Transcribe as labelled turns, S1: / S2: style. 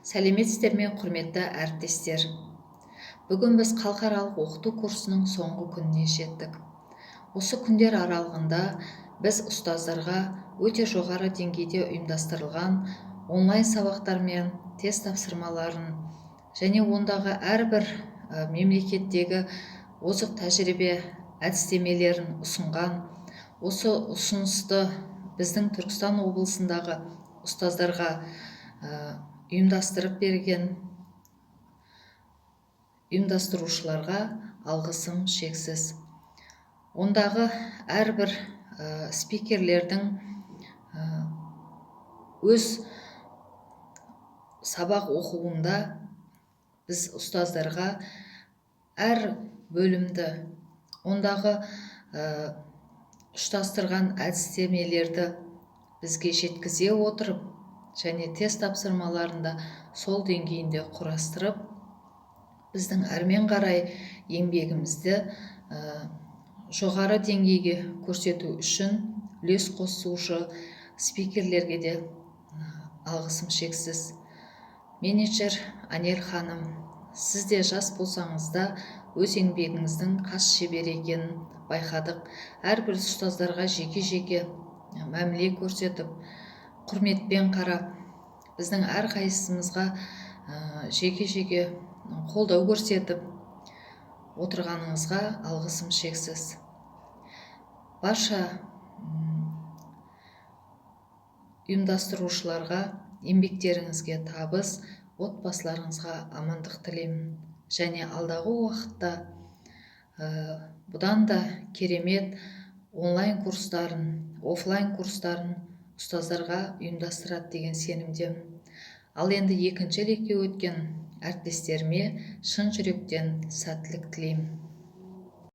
S1: Сәлеметсіздер ме, құрметті әріптестер. Бүгін біз халықаралық оқыту курсының соңғы күніне жеттік. Осы күндер аралығында біз ұстаздарға өте жоғары деңгейде ұйымдастырылған онлайн сабақтар мен тест тапсырмаларын және ондағы әрбір мемлекеттегі озық тәжірибе әдістемелерін ұсынған, осы ұсынысты біздің Түркістан облысындағы ұстаздарға ұйымдастырып берген ұйымдастырушыларға алғысым шексіз. Ондағы әрбір спикерлердің өз сабақ оқуында біз ұстаздарға әр бөлімді, ондағы ұштастырған әдістемелерді бізге жеткізе отырып, және тест тапсырмаларында сол деңгейінде құрастырып, біздің әрмен қарай еңбегімізді жоғары деңгейге көрсету үшін үлес қосушы спикерлерге де алғысым шексіз. Менеджер Анель ханым, сіз де жас болсаңыз да өз еңбегіңіздің қас шебері екенін байқадық. Әрбір ұстаздарға жеке-жеке мәміле көрсетіп, құрметпен қарап, біздің әрқайсымызға жеке-жеке қолдау көрсетіп отырғаныңызға алғысым шексіз. Барша ұйымдастырушыларға еңбектеріңізге табыс, отбасыларыңызға амандық тілеймін. Және алдағы уақытта бұдан да керемет онлайн курстарын, офлайн курстарын ұстаздарға ұйымдастырады деген сенімдемін. Ал енді екінші лекке өткен әріптестеріме шын жүректен сәттілік тілеймін.